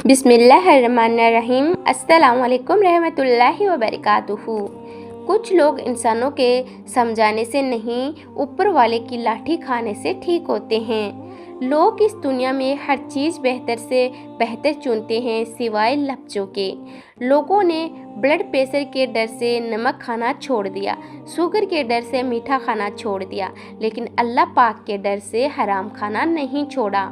बिस्मिल्लाहिर्रहमानिर्रहीम। अस्सलाम वालेकुम रहमतुल्लाहि व बरकातुहू। कुछ लोग इंसानों के समझाने से नहीं, ऊपर वाले की लाठी खाने से ठीक होते हैं। लोग इस दुनिया में हर चीज़ बेहतर से बेहतर चुनते हैं सिवाय लफ्ज़ों के। लोगों ने ब्लड प्रेशर के डर से नमक खाना छोड़ दिया, शुगर के डर से मीठा खाना छोड़ दिया, लेकिन अल्लाह पाक के डर से हराम खाना नहीं छोड़ा।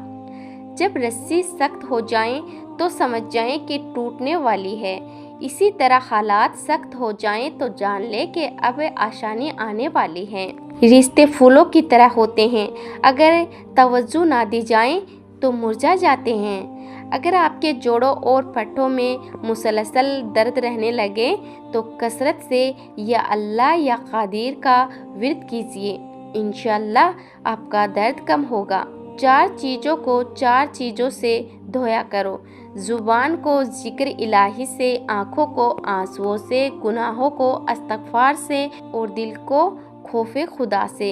जब रस्सी सख्त हो जाए तो समझ जाएं कि टूटने वाली है। इसी तरह हालात सख्त हो जाएं तो जान ले कि अब आसानी आने वाली है। रिश्ते फूलों की तरह होते हैं, अगर तवज्जो ना दी जाए तो मुरझा जाते हैं। अगर आपके जोड़ों और पट्टों में मुसलसल दर्द रहने लगे तो कसरत से या अल्लाह या कादिर का विर्द कीजिए, इंशाअल्लाह आपका दर्द कम होगा। 4 चीज़ों को 4 चीज़ों से धोया करो। ज़ुबान को जिक्र इलाही से, आँखों को आंसुओं से, गुनाहों को इस्तग़फ़ार से और दिल को खौफ़े खुदा से।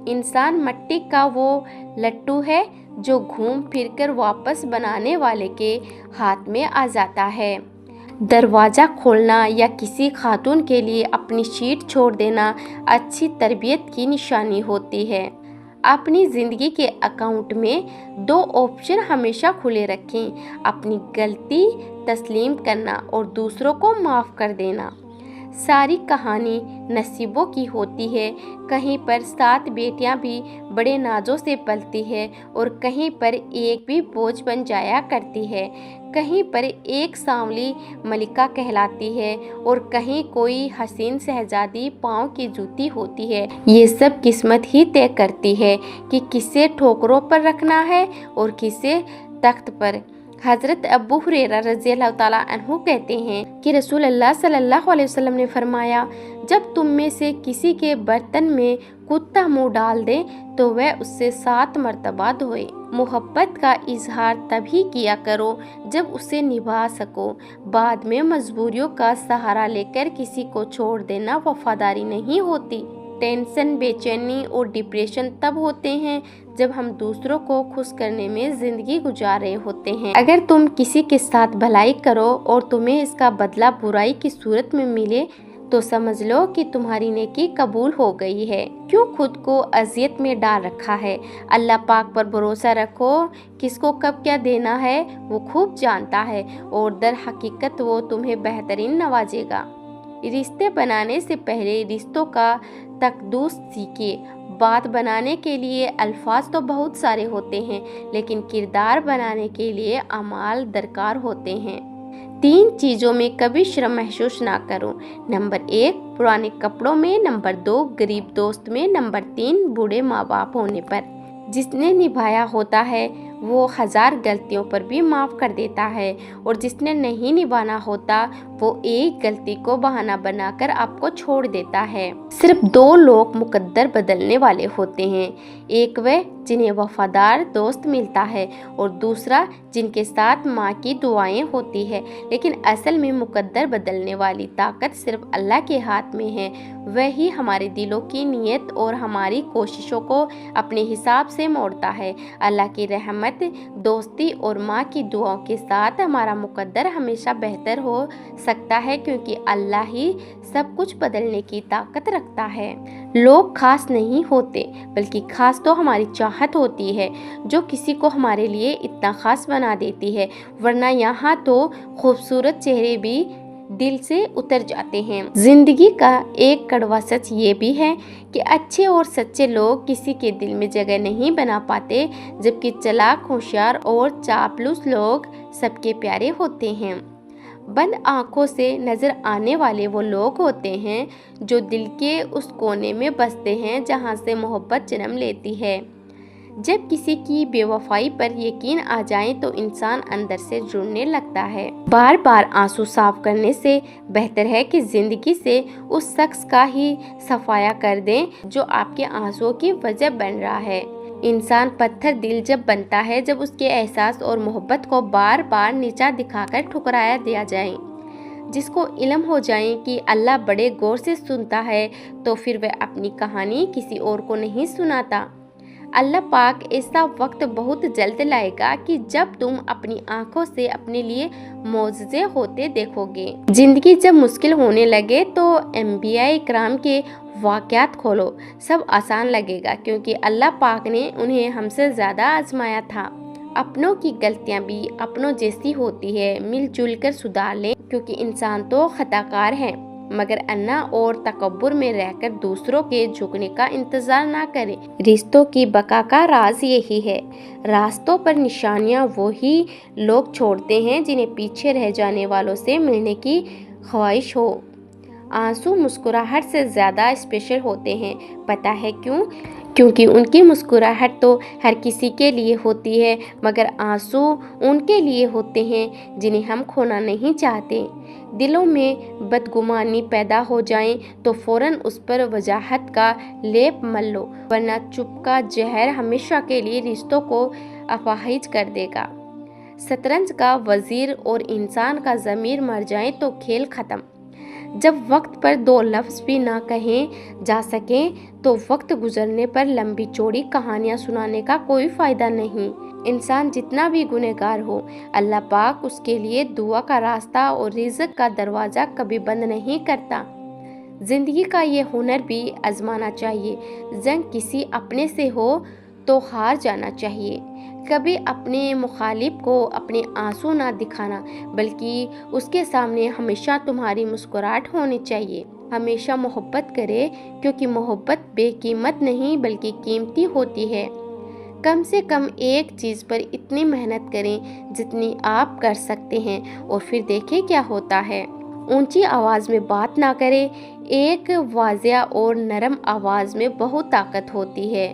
इंसान मिट्टी का वो लट्टू है जो घूम फिरकर वापस बनाने वाले के हाथ में आ जाता है। दरवाज़ा खोलना या किसी खातून के लिए अपनी सीट छोड़ देना अच्छी तरबियत की निशानी होती है। अपनी ज़िंदगी के अकाउंट में 2 ऑप्शन हमेशा खुले रखें, अपनी गलती तस्लीम करना और दूसरों को माफ़ कर देना। सारी कहानी नसीबों की होती है। कहीं पर 7 बेटियां भी बड़े नाजों से पलती है और कहीं पर एक भी बोझ बन जाया करती है। कहीं पर एक सांवली मलिका कहलाती है और कहीं कोई हसीन शहजादी पाँव की जूती होती है। ये सब किस्मत ही तय करती है कि किसे ठोकरों पर रखना है और किसे तख्त पर। हज़रत अबू हुरैरा रज़ियल्लाहु ताला अन्हु कहते हैं कि रसूल अल्लाह सल्लल्लाहु अलैहि वसल्लम ने फरमाया, जब तुम में से किसी के बर्तन में कुत्ता मुंह डाल दे तो वह उससे 7 मरतबा धोए। मोहब्बत का इजहार तभी किया करो जब उसे निभा सको। बाद में मजबूरियों का सहारा लेकर किसी को छोड़ देना वफादारी नहीं होती। टेंशन, बेचैनी और डिप्रेशन तब होते हैं जब हम दूसरों को खुश करने में ज़िंदगी गुजार रहे होते हैं। अगर तुम किसी के साथ भलाई करो और तुम्हें इसका बदला बुराई की सूरत में मिले तो समझ लो कि तुम्हारी नेकी कबूल हो गई है। क्यों खुद को अजियत में डाल रखा है? अल्लाह पाक पर भरोसा रखो, किसको कब क्या देना है वो खूब जानता है और दर हकीकत वो तुम्हें बेहतरीन नवाजेगा। रिश्ते बनाने से पहले रिश्तों का तकद्दुस सीखिए। बात बनाने के लिए अल्फाज तो बहुत सारे होते हैं, लेकिन किरदार बनाने के लिए अमाल दरकार होते हैं। 3 चीज़ों में कभी शर्म महसूस ना करो। नंबर 1 पुराने कपड़ों में, नंबर 2 गरीब दोस्त में, नंबर 3 बूढ़े माँ बाप होने पर। जिसने निभाया होता है वो 1000 गलतियों पर भी माफ़ कर देता है और जिसने नहीं निभाना होता वो एक गलती को बहाना बनाकर आपको छोड़ देता है। सिर्फ 2 लोग मुकद्दर बदलने वाले होते हैं, एक वह जिन्हें वफादार दोस्त मिलता है और दूसरा जिनके साथ माँ की दुआएं होती है। लेकिन असल में मुकद्दर बदलने वाली ताकत सिर्फ अल्लाह के हाथ में है। वही हमारे दिलों की नीयत और हमारी कोशिशों को अपने हिसाब से मोड़ता है। अल्लाह की रहमत, दोस्ती और माँ की दुआओं के साथ हमारा मुकद्दर हमेशा बेहतर हो सकता है, क्योंकि अल्लाह ही सब कुछ बदलने की ताकत रखता है। लोग खास नहीं होते, बल्कि खास तो हमारी चाहत होती है जो किसी को हमारे लिए इतना खास बना देती है, वरना यहाँ तो खूबसूरत चेहरे भी दिल से उतर जाते हैं। जिंदगी का एक कड़वा सच ये भी है कि अच्छे और सच्चे लोग किसी के दिल में जगह नहीं बना पाते, जबकि चालाक, होशियार और चापलूस लोग सबके प्यारे होते हैं। बंद आँखों से नज़र आने वाले वो लोग होते हैं जो दिल के उस कोने में बसते हैं जहाँ से मोहब्बत जन्म लेती है। जब किसी की बेवफाई पर यकीन आ जाए तो इंसान अंदर से जुड़ने लगता है। बार बार आंसू साफ करने से बेहतर है कि ज़िंदगी से उस शख्स का ही सफाया कर दें जो आपके आंसुओं की वजह बन रहा है। इंसान पत्थर दिल जब बनता है जब उसके एहसास और मोहब्बत को बार बार नीचा दिखाकर ठुकराया दिया जाए। जिसको इल्म हो जाए कि अल्लाह बड़े गौर से सुनता है तो फिर वह अपनी कहानी किसी और को नहीं सुनाता। अल्लाह पाक ऐसा वक्त बहुत जल्द लाएगा कि जब तुम अपनी आंखों से अपने लिए मौजज़े होते देखोगे। जिंदगी जब मुश्किल होने लगे तो अंबिया इकराम के वाक़यात खोलो, सब आसान लगेगा, क्योंकि अल्लाह पाक ने उन्हें हमसे ज़्यादा आजमाया था। अपनों की गलतियां भी अपनों जैसी होती है, मिलजुल कर सुधार लें, क्योंकि इंसान तो खताकार है, मगर अन्ना और तकब्बुर में रहकर दूसरों के झुकने का इंतजार ना करें। रिश्तों की बका का राज यही है। रास्तों पर निशानियां वो ही लोग छोड़ते हैं जिन्हें पीछे रह जाने वालों से मिलने की ख्वाहिश हो। आंसू मुस्कुराहट से ज़्यादा स्पेशल होते हैं, पता है क्यों? क्योंकि उनकी मुस्कुराहट तो हर किसी के लिए होती है, मगर आंसू उनके लिए होते हैं जिन्हें हम खोना नहीं चाहते। दिलों में बदगुमानी पैदा हो जाए तो फ़ौरन उस पर वजाहत का लेप मल लो, वरना चुप का जहर हमेशा के लिए रिश्तों को अपाहिज कर देगा। शतरंज का वजीर और इंसान का ज़मीर मर जाए तो खेल ख़त्म। जब वक्त पर दो लफ्ज़ भी ना कहें जा सकें तो वक्त गुजरने पर लंबी चौड़ी कहानियाँ सुनाने का कोई फ़ायदा नहीं। इंसान जितना भी गुनहगार हो, अल्लाह पाक उसके लिए दुआ का रास्ता और रिज़्क़ का दरवाज़ा कभी बंद नहीं करता। ज़िंदगी का ये हुनर भी आजमाना चाहिए। जंग किसी अपने से हो तो हार जाना चाहिए। कभी अपने मुखालिफ को अपने आंसू ना दिखाना, बल्कि उसके सामने हमेशा तुम्हारी मुस्कुराहट होनी चाहिए। हमेशा मोहब्बत करें, क्योंकि मोहब्बत बेकीमत नहीं बल्कि कीमती होती है। कम से कम एक चीज़ पर इतनी मेहनत करें जितनी आप कर सकते हैं, और फिर देखें क्या होता है। ऊंची आवाज़ में बात ना करें, एक वाज़िया और नरम आवाज़ में बहुत ताकत होती है।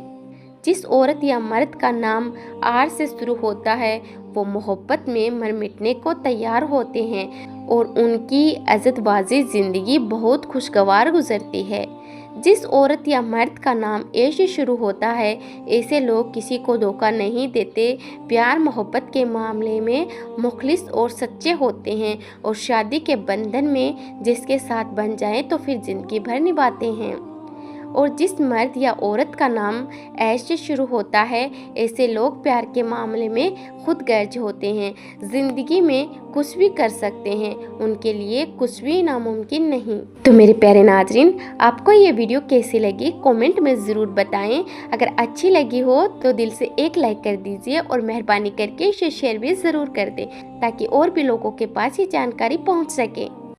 जिस औरत या मर्द का नाम आर से शुरू होता है वो मोहब्बत में मर मिटने को तैयार होते हैं, और उनकी इज़्ज़तबाज़ी ज़िंदगी बहुत खुशगवार गुजरती है। जिस औरत या मर्द का नाम ए से शुरू होता है, ऐसे लोग किसी को धोखा नहीं देते, प्यार मोहब्बत के मामले में मुखलिस और सच्चे होते हैं, और शादी के बंधन में जिसके साथ बन जाएं तो फिर ज़िंदगी भर निभाते हैं। और जिस मर्द या औरत का नाम ऐश से शुरू होता है, ऐसे लोग प्यार के मामले में खुद गर्ज होते हैं, ज़िंदगी में कुछ भी कर सकते हैं, उनके लिए कुछ भी नामुमकिन नहीं। तो मेरे प्यारे नाज़रीन, आपको ये वीडियो कैसी लगी कमेंट में ज़रूर बताएं। अगर अच्छी लगी हो तो दिल से एक लाइक कर दीजिए, और मेहरबानी करके इसे शेयर भी ज़रूर कर दें, ताकि और भी लोगों के पास ये जानकारी पहुँच सके।